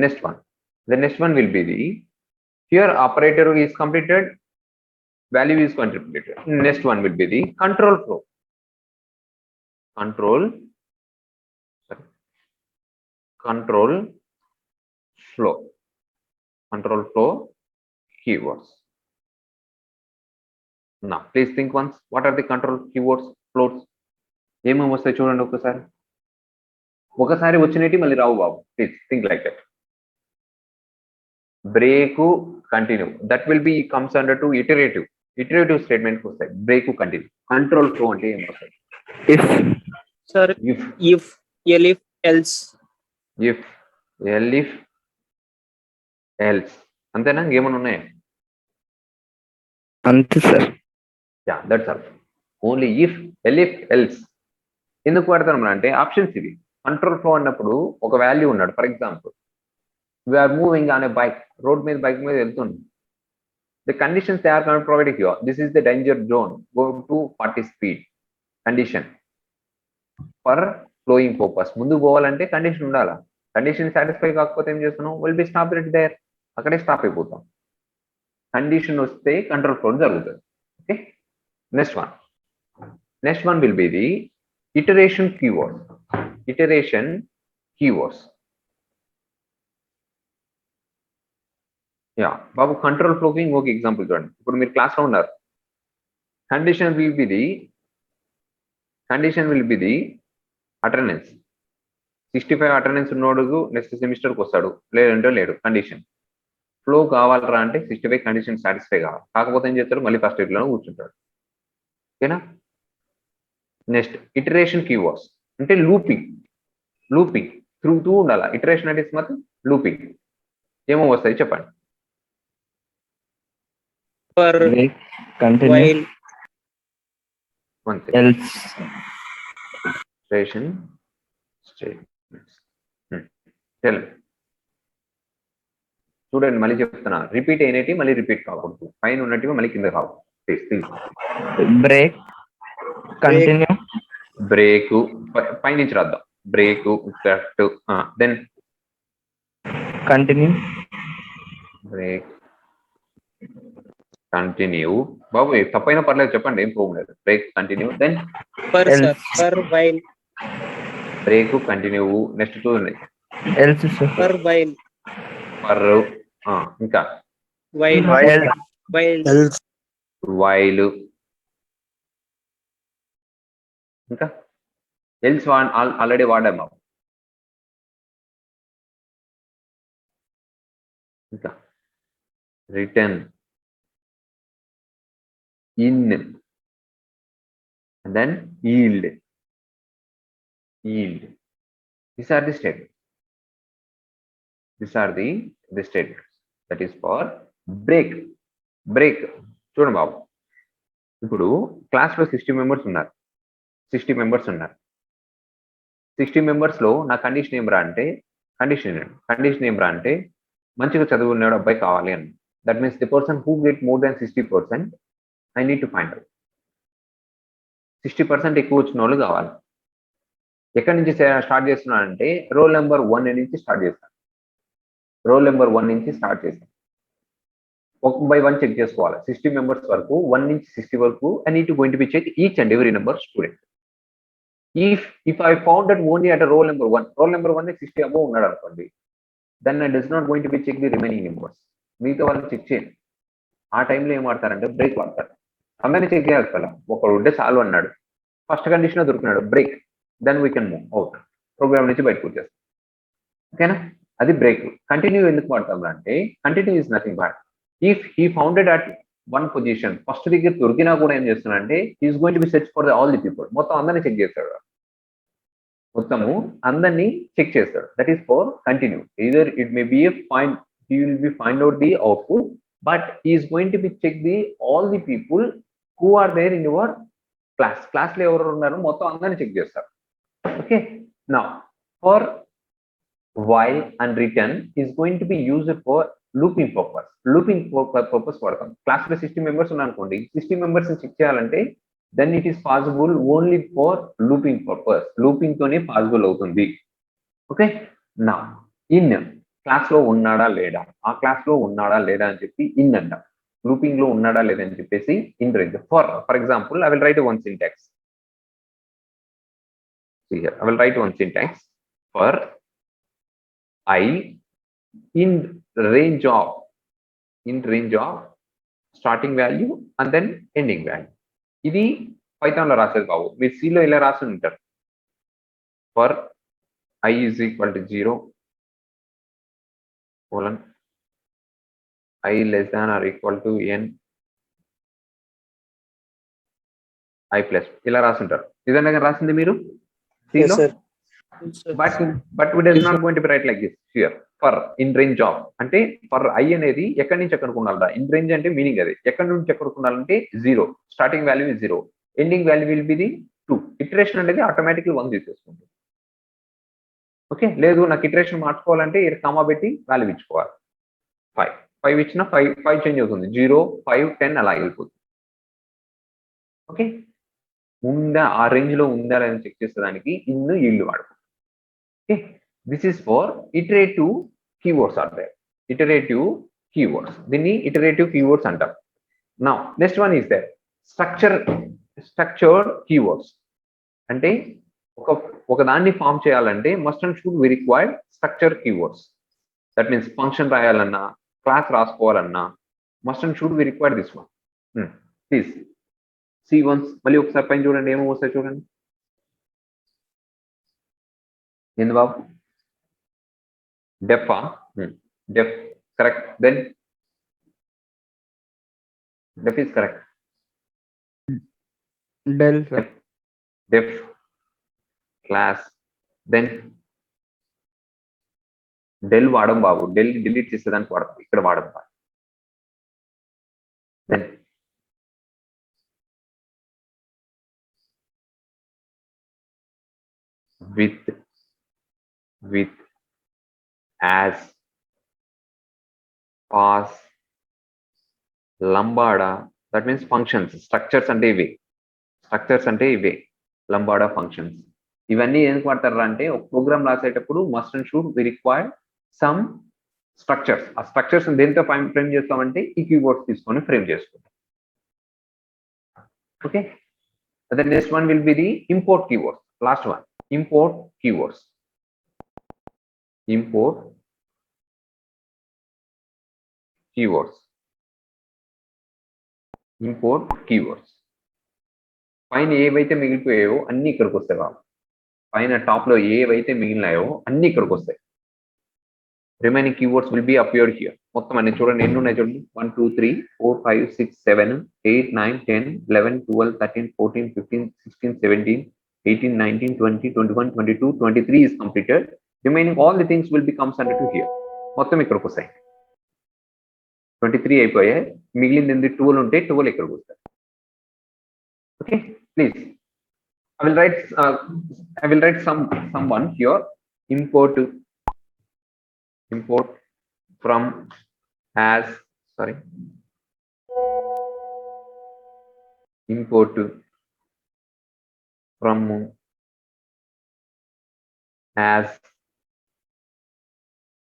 next one. The next one will be the here operator is completed, value is contributed. Next one will be the control flow. Control flow keywords. Now please think once, what are the control keywords flows? ఏమేమి వస్తాయి చూడండి ఒకసారి వచ్చినట్టు మళ్ళీ రావు బాబు. Please think like that. Break continue, that will be comes under to iterative statement వస్తాయి. Break continue. Control flow అంటే ఏం వస్తాయి? if else అంతేనా? ఇంకేమైనా ఉన్నాయా? అంతే sir. Ya, that's all. Only if else. ఎందుకు వాడతాం అంటే ఆప్షన్స్ ఇవి. కంట్రోల్ ఫ్లో అన్నప్పుడు ఒక వాల్యూ ఉన్నాడు. For example we are moving on a bike, road మీద బైక్ మీద వెళ్తుంది. The conditions they are providing here. This is the danger zone, go to 40 speed. Condition for flowing purpose. ముందుకు పోవాలంటే condition ఉండాలా. Condition satisfy కాకపోతే ఏం చేస్తున్నాం? Will be stop it there. అక్కడే స్టాప్ అయిపోతాం. కండిషన్ వస్తే కంట్రోల్ ఫ్లో జరుగుతుంది. Okay. Next one will be the iteration keywords. Ya బాబు, కంట్రోల్ ఫ్లోకి ఇంకొక ఎగ్జాంపుల్ చూడండి. ఇప్పుడు మీరు క్లాస్లో ఉన్నారు. Condition will be the attendance. 65 attendance ఉన్నోడు నెక్స్ట్ సెమిస్టర్కి వస్తాడు, లేదంటే లేడు. కండిషన్ ఫ్లో కావాలరా అంటే 65 కండిషన్ సాటిస్ఫై కావాలి. కాకపోతే ఏం చేస్తాడు? మళ్ళీ ఫస్ట్ ఇయర్లో కూర్చుంటాడు. ఓకేనా? నెక్స్ట్ ఇటరేషన్ కీవర్డ్స్ అంటే లూపింగ్ త్రూ ఉండాలి. ఇటరేషన్ అంటే మాత్రం లూపింగ్. ఏమో వస్తాయి చెప్పండి. Iteration statements. చూడండి, మళ్ళీ చెప్తున్నా. రిపీట్ అయినట్టు మళ్ళీ రిపీట్ కాకూడదు. పైన ఉన్నట్టు మళ్ళీ కింద కాకూడదు. Break continue. బ్రేక్ పైనుంచి రాద్దాం. Break correct. Then continue. Break continue. బాబు తప్పైనా పర్లేదు చెప్పండి, ఏం ప్రాబ్లం లేదు. Break continue. Then while. Break continue. Next చూడండి. ఇంకా వైల్. ఇంకా ఎల్స్ ఆల్రెడీ వాడాము. ఇంకా return, in, then yield. These are the statements. That is for break. చూడండి బాబు, ఇప్పుడు క్లాస్లో 60 మెంబర్స్ ఉన్నారు. 60 మెంబర్స్ లో నా కండిషన్ ఏం రా అంటే మంచిగా చదువుకున్నాడు అబ్బాయి కావాలి అని. That means the person who get more than 60%, I need to find out. 60% ఎక్కువ వచ్చిన వాళ్ళు కావాలి. ఎక్కడి నుంచి స్టార్ట్ చేస్తున్నానంటే రోల్ నెంబర్ 1 నుంచి స్టార్ట్ చేస్తాను. 1 by 1 చెక్ చేసుకోవాలి. 60 మెంబర్స్ వరకు, 1 నుంచి 60 వరకు I need to going to be check each and every number student. if I found that only at a roll number 1 is 60 above ఉన్నాడు అనుకోండి, then it is not going to be check the remaining numbers. మిగతా వాళ్ళని check చేయండి. ఆ టైంలో ఏం వాడతారంటే break వాడతారు. అందరినీ చెక్ చేయాలి కదా, ఒకడు ఉంటే చాలు అన్నాడు, ఫస్ట్ కండిషన్ దొరికినాడు break, then we can move out, program నుంచి బయటకు వచ్చేస్తాం. ఓకేనా, అది బ్రేక్. కంటిన్యూ ఎందుకు వాడతాం అంటే continue is nothing but if he founded at one position, first దగ్గర దొరికినా కూడా ఏం చేస్తున్నాడంటే is going to be search for all the people, మొత్తం అందరినీ చెక్ చేస్తాడు, మొత్తము అందరినీ చెక్ చేస్తాడు. That is for continue. Either it may be find, he will be find out the output, but is going to be check the all the people who are there in your class లో ఎవరు ఉన్నారు మొత్తం అందరినీ check చేస్తారు. Okay, now for while and return is going to be used for looping purpose వాడతాం. Class లో 60 members ఉన్నారనుకోండి, 60 members check చేయాలంటే then it is possible only for looping purpose, looping తోనే పాసిబుల్ అవుతుంది. ఓకే, నా ఇన్ క్లాస్ లో ఉన్నాడా లేడా, ఆ క్లాస్ లో ఉన్నాడా లేదా అని చెప్పి ఇన్ అంట, లూపింగ్ లో ఉన్నాడా లేదా అని చెప్పేసి in range. For example I will write one syntax. See here, I will write one syntax for I in range of starting value and then ending value. ఇది పైథాన్ లో రాసేది బాబు, మీరు C లో ఇలా రాసి ఉంటారు. For I is equal to 0 colon I less than or equal to n I plus, ఇలా రాసి ఉంటారు. ఇదన్నా రాసింది మీరు C Yes, లో. sir. But it is not going to be right like this here. For in range of అంటే for I అనేది ఎక్కడి నుంచి ఎక్కడికి ఉండాలి, ఇన్ రేంజ్ అంటే మీనింగ్ అది ఎక్కడి నుంచి ఎక్కడికి ఉండాలంటే 0, starting value is 0, ending value will be the 2. Iteration అనేది ఆటోమేటిక్లీ 1 తీసేసుకుంటుంది. ఓకే, లేదు నాకు ఇటరేషన్ మార్చుకోవాలంటే కామా పెట్టి వాల్యూ ఇచ్చుకోవాలి. 5 ఇచ్చిన 5 చేంజ్ అవుతుంది, 0 5 10 అలా వెళ్ళిపోతుంది. ఓకే, ఉందా ఆ రేంజ్ లో ఉందా లేదని చెక్ చేసేదానికి ఇన్ను ఇల్లు వాడుతుంది. Okay, this is for iterative keywords are there, iterative keywords, దీన్ని ఇటరేటివ్ కీవర్డ్స్ అంటాం. Now next one is there structured keywords. అంటే ఒక దాన్ని ఫామ్ చేయాలంటే must and should we required structure keywords. That means function రాయాలన్నా క్లాస్ రాసుకోవాలన్నా must and should we required this one. Please see once, మళ్ళీ ఒకసారి పైన చూడండి ఏమో వస్తాయి చూడండి. ఏంది బాబు, def def correct, then def is correct, del sir. Def class, then del వాడం బాబు, డెల్ డిలీట్ చేసేదానికి వాడతాం, ఇక్కడ వాడడం. దెన్ with as pass lambada, that means functions. Structures అంటే ఇవే లంబాడా ఫంక్షన్స్. ఇవన్నీ ఎందుకు వాడతారు అంటే ఒక ప్రోగ్రామ్ రాసేటప్పుడు must and should we require some structures. ఆ స్ట్రక్చర్స్ దేంతో ఫ్రేమ్ చేస్తామంటే ఈ కీవర్డ్స్ తీసుకొని ఫ్రేమ్ చేసుకుంటాం. Okay, the next one will be the import keywords. Last one, import keywords. Import keywords. పైన ఏవైతే మిగిలిపోయాయో అన్ని ఇక్కడికి వస్తాయి బాబు, పైన టాప్ లో ఏవైతే మిగిలినాయో అన్ని ఇక్కడికి వస్తాయి. Remaining keywords will be appeared here. మొత్తం అన్ని చూడండి, ఎన్ని ఉన్నాయి చూడండి, 1 2 3 4 5 6 7 8 9 10 11 12 13 14 15 16 17 18 19 20 21 22 23 is completed. Remaining all the things will be comes under to here. మొత్తం ఇక్కడికి వస్తాయి. 23 అయిపోయాయి, మిగిలింది 12 ఉంటే 12 ఇక్కడికి వస్తాయి. Okay, please I will write someone here. Import from as, sorry, import from as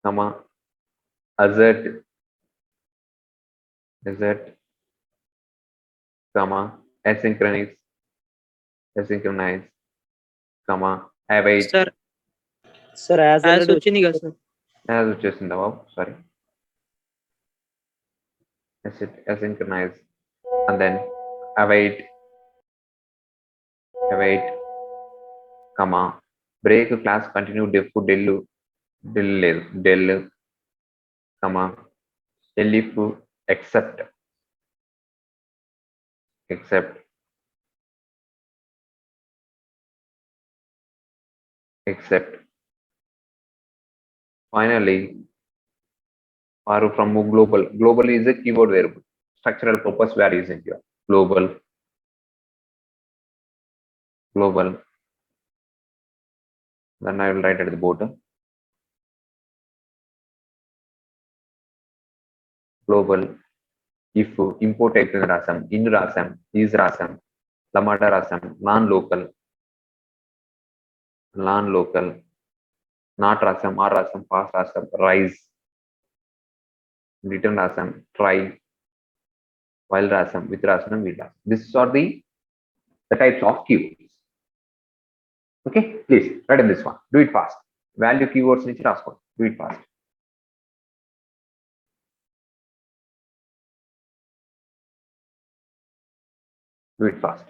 comma assert comma asynchronous comma, await, Sir, Sir, as as already వచ్చింది కదా సార్. as వచ్చేసిందా బాబు, sorry, asynchronize, and then await, comma, break class continue def del లేదు del, comma, elif except, finally are from global is a keyword variable, structural purpose we are using here, global, then I will write at the bottom global. If import అయిపోయింది రాసాం, in రాసాం, is రాసాం, lamada రాసాం, non local, not రాసాం, r రాసాం, pass రాసాం, rise, return రాసాం, try, while రాసాం, with రాసాం, with రాసాం. These are the types of keywords. Okay, please write in this one, do it fast. Value keywords నుంచి రాసుకోండి, do it fast. Do it fast.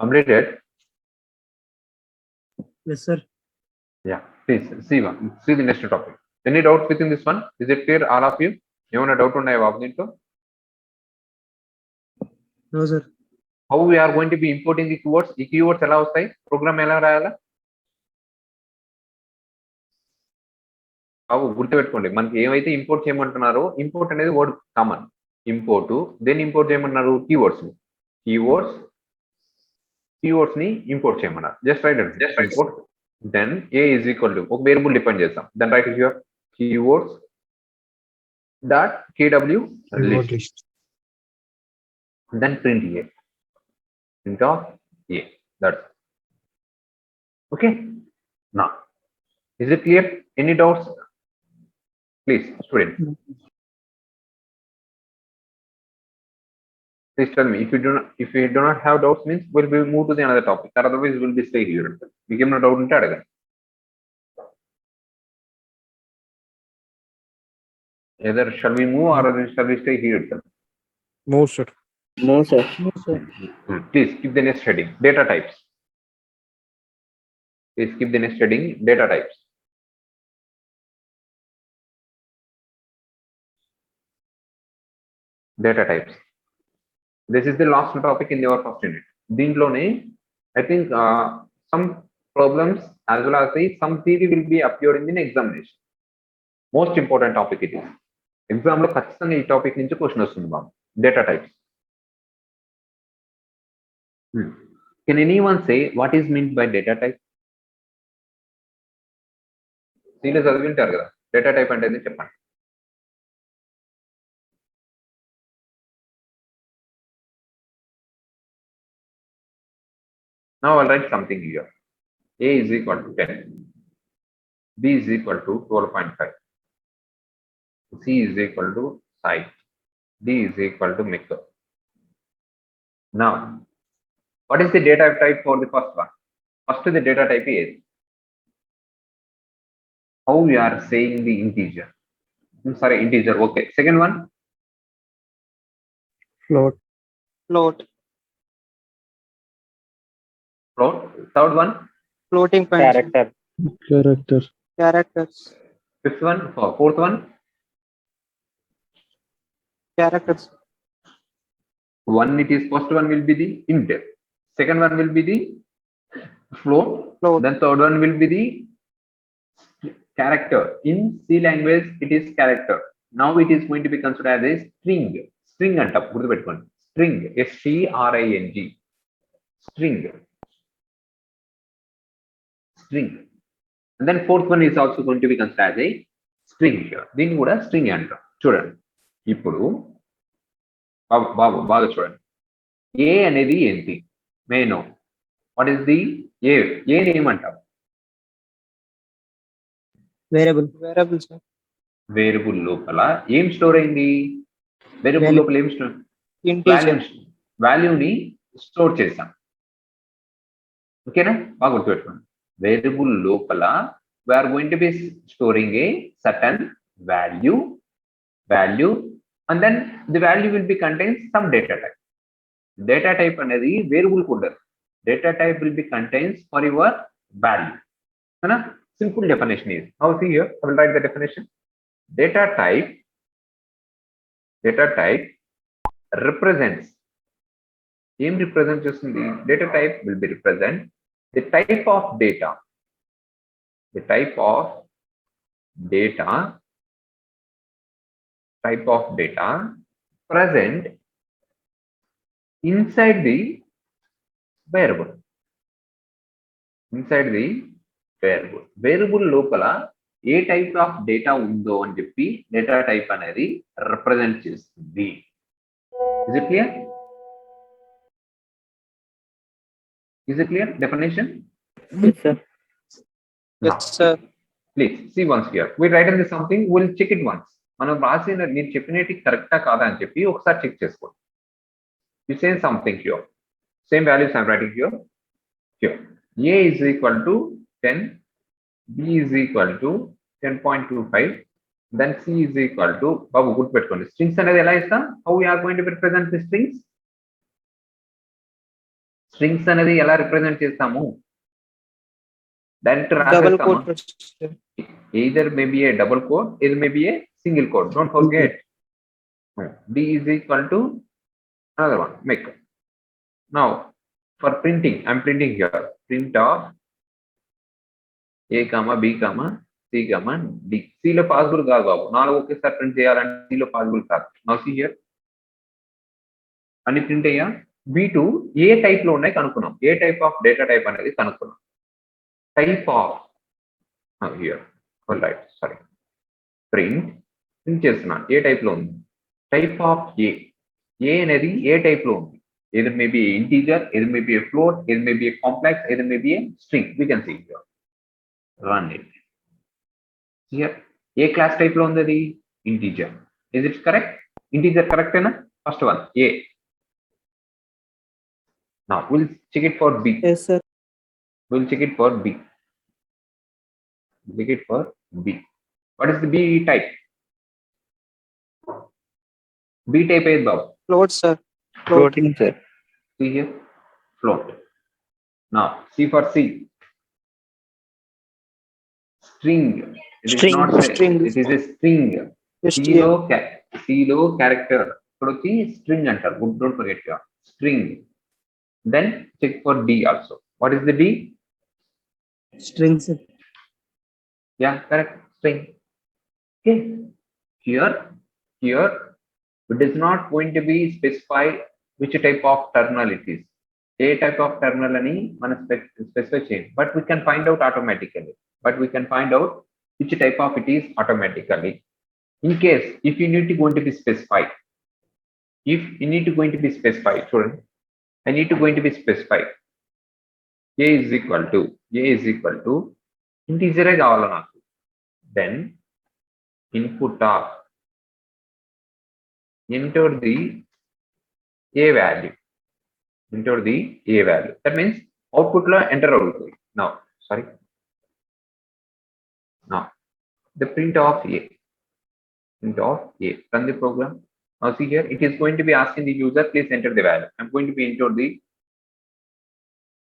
Completed? Yes, sir. Yeah, please see the next topic. Any doubts within this one? Is it clear, all of you? ఏమైనా doubt ఉన్నాయా బాబు దీంట్లో? No, sir. How we are going to be importing the keywords? ఈ keywords ఎలా వస్తాయి? Programme ఎలా రాయాలా? బాబు గుర్తుపెట్టుకోండి, మనకి ఏమైతే ఇంపోర్ట్ చేయమంటున్నారో, ఇంపోర్ట్ అనేది word common, import, then import చేయమన్నారు కీవర్డ్స్ ని ఇంపోర్ట్ చేయమన్నారు. Just write import, then A is equal to ఒక వేరియబుల్ డిపెండ్ చేస్తాం, then write here keywords dot kw Keyword list, list. then print of a, that's okay. Now is it clear? Any doubts, please, student? Please tell me if you do not have doubts means we'll be move to the another topic, or otherwise we'll be stay here. We can no doubt unte adaga. Either shall we move or shall we stay here itself? Move, sir. No, sir. Please keep the next heading, data types. Please keep the next heading, data types. Data types. This is the last topic in your first unit. Deentlone, I think some problems as well as some theory will be appearing in examination. Most important topic it is. Exam lo ఖచ్చితంగా ఈ topic నుంచి question వస్తుంది బాబు. Data types. Can anyone say what is meant by data type? సీలో చదివింటారు కదా, data type అంటే ఏంటి చెప్పండి. Now I'll write something here. A is equal to 10. B is equal to 12.5. C is equal to site. D is equal to maker. Now, what is the data type for the first one? First, the data type is how we are saying the integer. I'm sorry, integer. Okay. Second one, Float. Float. float. Third one, Floating point. Character. Character. Characters. fifth one, fourth one. Characters. One it is first one will be the int. Second one will be the float. Float. Then third one will be the character. In C language, it is character. Now it is going to be considered as a string. String anta gurtu pettukondi. String. STRING. String. String. And then fourth one is also going to be considered as a string here. దీన్ని కూడా string అంటాం. చూడండి ఇప్పుడు బాబు బాగా చూడండి. A అనేది ఏంటి? May know what is the a ఏమంటాం? Variable. Variable, sir. వేరియబుల్ లోపల ఏం స్టోర్ అయింది? Variable Value. లోపల ఏం స్టోర్? Integer. వాల్యూని స్టోర్ చేసాం. ఓకేనా? బాగా గుర్తుపెట్టుకోండి. వేరియబుల్ లోపల we're going to be storing a certain value and then the value will be contains some data type. Data type అనేది వేరియబుల్ ఉండదు. Data type will be contains for your value. Ana? Simple definition is, now see here, I will write the definition. Data type represents, ఏం represent చేస్తుంది? Data type will be represent the type of data present inside the variable. Variable లోపల ఏ type of data ఉందో అని చెప్పి data type అనేది represent చేస్తుంది. Is it clear? Definition? Yes, sir. Yes, sir. Please see once here. We write in this something, we'll check it once. మనం రాసిన నేను చెప్పినట్టు కరెక్టా కాదా అని చెప్పి ఒకసారి చెక్ చేసుకోండి. You say something here. Same values I'm writing here. A is equal to 10, B is equal to 10.25, then C is equal to, బాబు గుర్తుపెట్టుకోండి, స్ట్రింగ్స్ అనేది ఎలా ఇస్తాం? How we are going to represent the strings? Strings అనేది ఎలా represent చేస్తాము? Direct Double quote. either may be a double quote, either may be a single quote. Don't forget. D is equal to another one, make. Now for printing, I'm printing here, print of A comma B comma C comma D. C లో possible కాదు బాబు, 4 ఒకేసారి print చేయాలంటే C లో possible కాదు. Now see here, అన్ని print అయ్యా. B2 ఏ type లో ఉన్నాయి కనుక్కున్నాం. ఏ టైప్ ఆఫ్ డేటా టైప్ అనేది కనుక్కున్నాం. Type of here, all right, sorry, print చేస్తున్నాను. ఏ టైప్ లో ఉంది? టైప్ ఆఫ్ ఏ అనేది ఏ టైప్ లో ఉంది? either may be integer, either may be a float, either may be a complex, either may be a string. We can see here. Run it here. A clause type లో ఉంది? integer. Is it correct? Integer correct ena? First one A. Now we'll check it for B. Yes, sir. We'll check it for B. Check it for B. What is the B type? B type is Bob. Float, sir. Floating, sir. See here, float. Now C for C. String. It is String. not a, String. it is a string. STR. C-lo character. ఇప్పుడు వచ్చి string అంటారు. Don't forget your string. Then check for D also. What is the D? String, sir. Yeah, correct. String. Okay. Here it is not going to be specified which type of terminal it is. A type of terminal ani మనం specify చేయండి. But we can find out automatically. Which type of it is automatically. In case if you need to going to be specified, చూడండి, I need to going to be specified. A is equal to integer కావాలి నాకు. Then input of enter the A value. That means output లో enter అవుతుంది. Now the print of A. Run the program. Now see here, it is going to be asking the user, please enter the value. I'm going to be enter the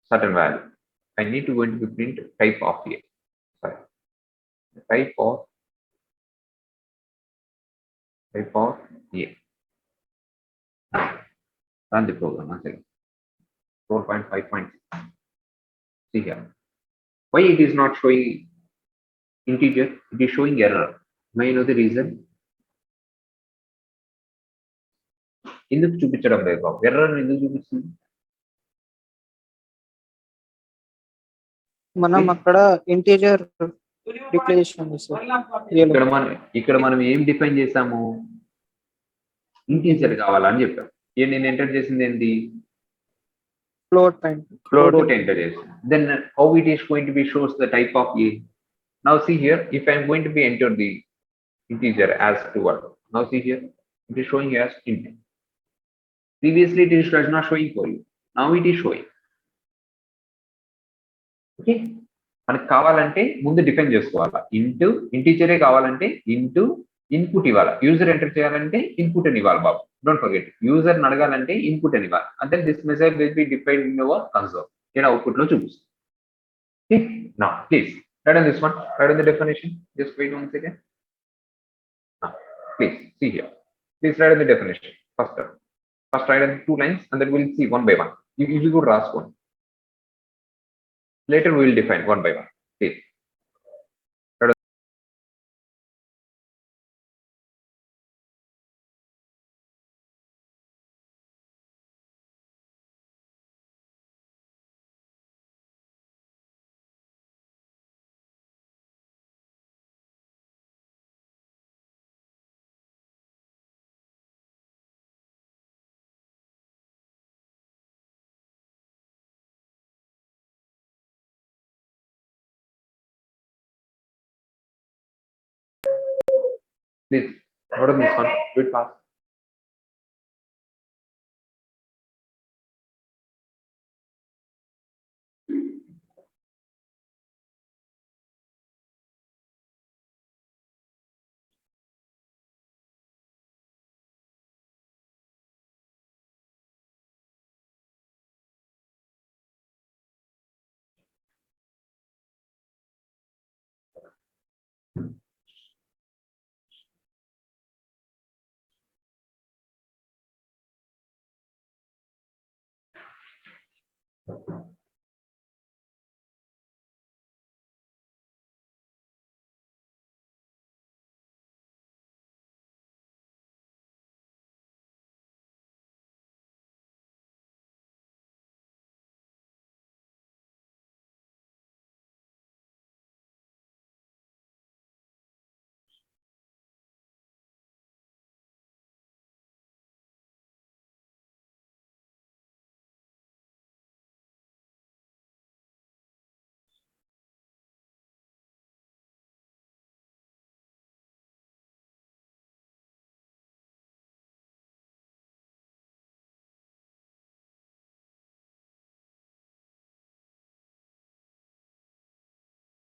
certain value. I need to going to be print type of A. Sorry. Type of A. Run the program once again. 4.5.6. See here. Why it is not showing integer? It is showing error. May I know the reason? ఎందుకు చూపించడం లేదు బాబు? Error ఎందుకు చూపిస్తుంది? మనం అక్కడ integer declare చేసాము sir. ఇక్కడ మనం ఏం డిఫైన్ చేసాము? ఇంటీజర్ కావాలని చెప్పాం. నేను ఎంటర్ చేసింది ఏంటి? Float enter చేసాను. Then how it is going to be shows the type of A? Now see here, if I am going to be enter the integer as to what? Now see here, it is showing as int. Previously it is not showing for you. Now it is showing. Okay, మనకు కావాలంటే ముందు define చేసుకోవాలా. Into ఇంటీజరే కావాలంటే into input ఇవ్వాలి. User enter చేయాలంటే input అని ఇవ్వాలి బాబు. Don't forget, user అడగాలంటే ఇన్పుట్ అని ఇవ్వాలి. అంతే this message will be defined in your console. ఇక్కడ అవుట్పుట్ లో చూపిస్తుంది. Okay, now please write on this one, write on the definition. Just wait 1 second. Now please see here, please write on the definition first write on 2 lines and then we'll see one by one. You could ask one, later we will define one by one. Please note on this one, do it fast.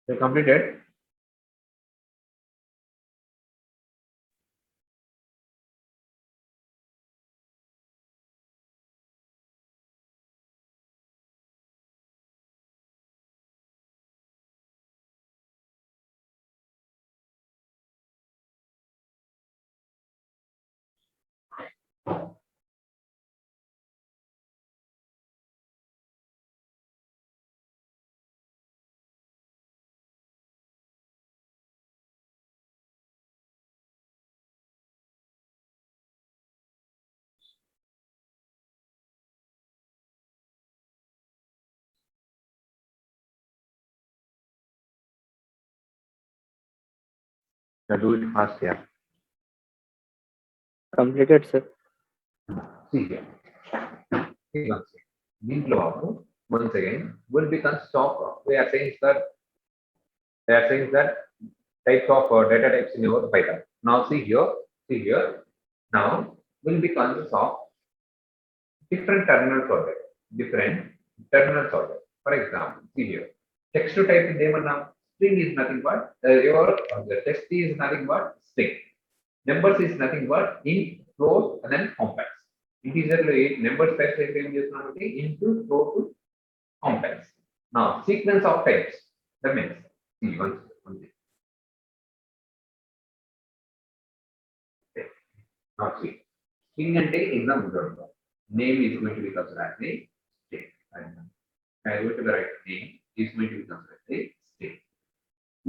You completed? Do it fast here. Completed, sir. See here. దీంట్లో once again will be stock. We are saying that types of data types in your Python. Now see here. Now will be consist of different terminals order. For example, see here. Text to type in them now. String is nothing but the text is nothing but string. Numbers is nothing but int, float, and then complex. Integer numbers types into float to complex. Now sequence of types. That means see one thing. Okay. Now see. String and example. Name is going to be considered as a string. I go to the right name is going to be considered as a string.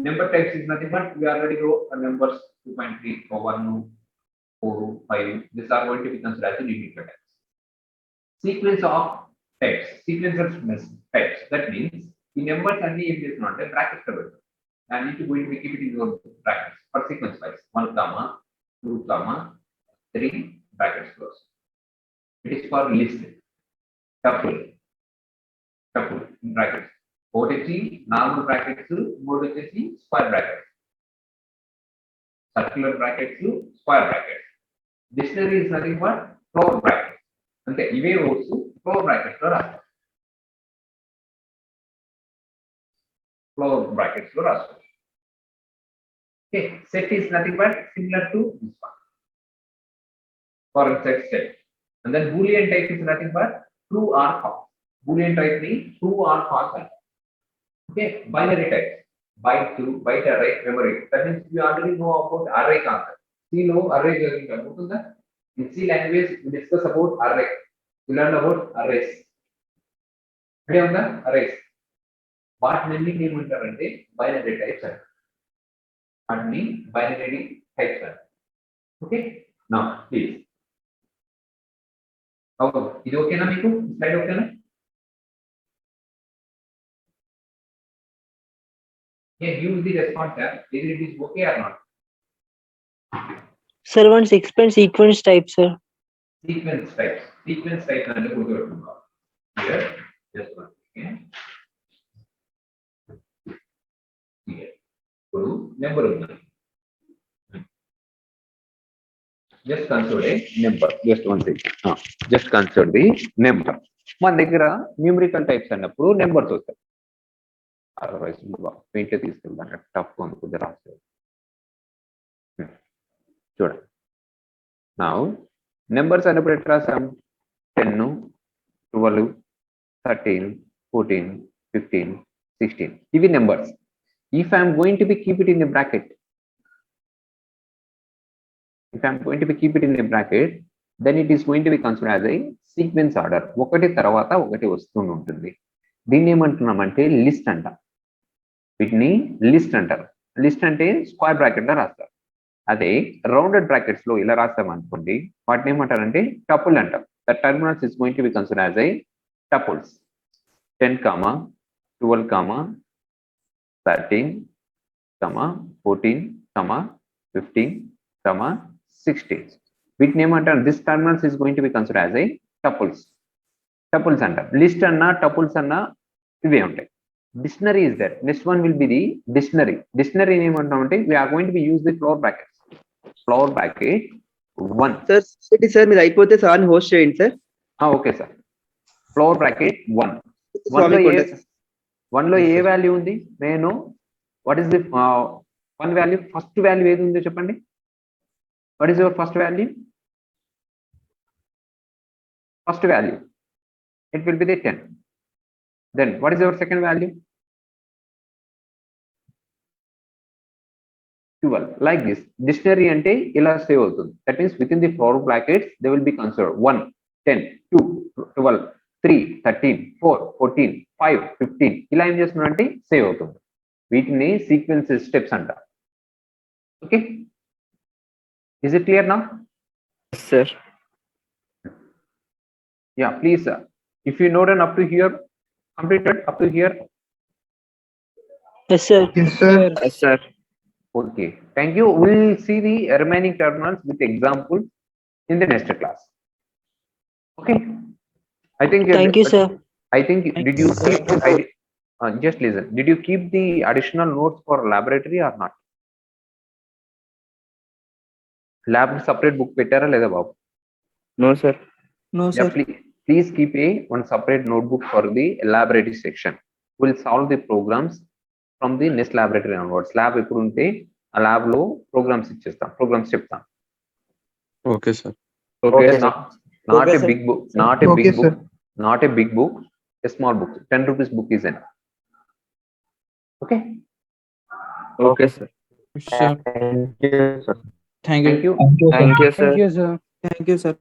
Number types is nothing but we already know numbers 2.3 or 1, 4, 5. These are going to be considered as unique types. Sequence of types. Types. That means the numbers only if it is not a bracket covered. I need to going to keep it in your brackets for sequence wise. 1 comma 2 comma 3 brackets close. It is for list. Tuple in brackets. OTG, normal brackets, OTG, square brackets. Circular brackets, square brackets. Dictionary is nothing but floor brackets. And the EVA also floor brackets. Floor brackets. Okay, set is nothing but similar to this one. Foreign set. And then Boolean type is nothing but true or false. Boolean type means true or false. Okay, binary types. Byte array, memory. That means we already know about array concept. See, no array in C language, we discuss about array. We learn about arrays. Arrays. What many name binary types are. Binary types are. Okay, now please. Oh, is it okay na Miku? Slide okay na? Yeah, use the response tab. Either it is okay or not. Sir, once explain sequence type, sir. Sequence types and here just one second. Here number just consider a number. Just one second. Just consider the number. మన దగ్గర numerical types అన్నప్పుడు numbers వస్తాయి. Otherwise paint తీసుకెళ్తాను tough ఉంది కొద్దిగా రాస్తారు. చూడండి నా నెంబర్స్ అన్నప్పుడు ఎట్లా రాసాం 10, 12, 13, 14, 15, 16 ఇవి numbers. If I am going to be keep it in a bracket, then it is going to be considered as a sequence order. ఒకటి తర్వాత ఒకటి వస్తూనే ఉంటుంది. దీన్ని ఏమంటున్నామంటే లిస్ట్ అంట. వీటిని లిస్ట్ అంటారు. లిస్ట్ అంటే స్క్వేర్ బ్రాకెట్ లో రాస్తారు. అదే రౌండెడ్ బ్రాకెట్స్ లో ఇలా రాస్తాం అనుకోండి వాటిని ఏమంటారంటే టపుల్ అంటాం. The terminals is going to be considered as a tuples. 10, 12, 13, 14, 15, 16. వీటిని ఏమంటారు this terminals is going to be considered as a tuples అంటారు. లిస్ట్ అన్నా టపుల్స్ అన్నా ఇవే ఉంటాయి. Dictionary is there. Next one will be the dictionary. Dictionary ఏమంటామంటే we are going to be use the floor brackets. Floor bracket 1. Sir మీరు అయిపోతే sir ని host చేయండి sir. Okay sir. Floor bracket 1. 1 లో ఏ వాల్యూ ఉంది? నేను what is the one value? First value ఏది ఉందో చెప్పండి. What is your first value? First value, it will be the 10. Then what is your second value? 12. Like this, dictionary ante ila save avutundi. That means within the four brackets they will be considered 1, 10, 2, 12, 3, 13, 4, 14, 5, 15 ఇలా ఏం చేస్తున్నారంటే save అవుతుంది. వీటిని sequence steps అంటారు. Okay, is it clear now? Yes, sir. Yeah, please, if you noted up to here, completed up to here. Yes, sir. Yes, sir. Yes, sir. Okay, thank you. We'll see the remaining terminals with examples in the next class. Okay, I think. Thank you, sir. I think. Did you keep? Just listen. Did you keep the additional notes for laboratory or not? Lab separate book పెట్టారా లేదా బాబు? No, sir. No, Yeah, sir. please keep one separate notebook for the laboratory section. We'll solve the programs from the next laboratory onwards. Lab ఎప్పుడు ఉంటే ఆ lab లో programmes ఇచ్చేస్తాం, programmes చెప్తాం. Okay, sir. Okay, sir. Not Okay, a sir. big book, not a big Okay, book, sir. not a big book, a small book. 10 rupees book is enough. Okay, Okay, sir. Sure. Thank you, sir. Thank thank you. you. Thank you, sir. Thank you, sir. Thank you, sir.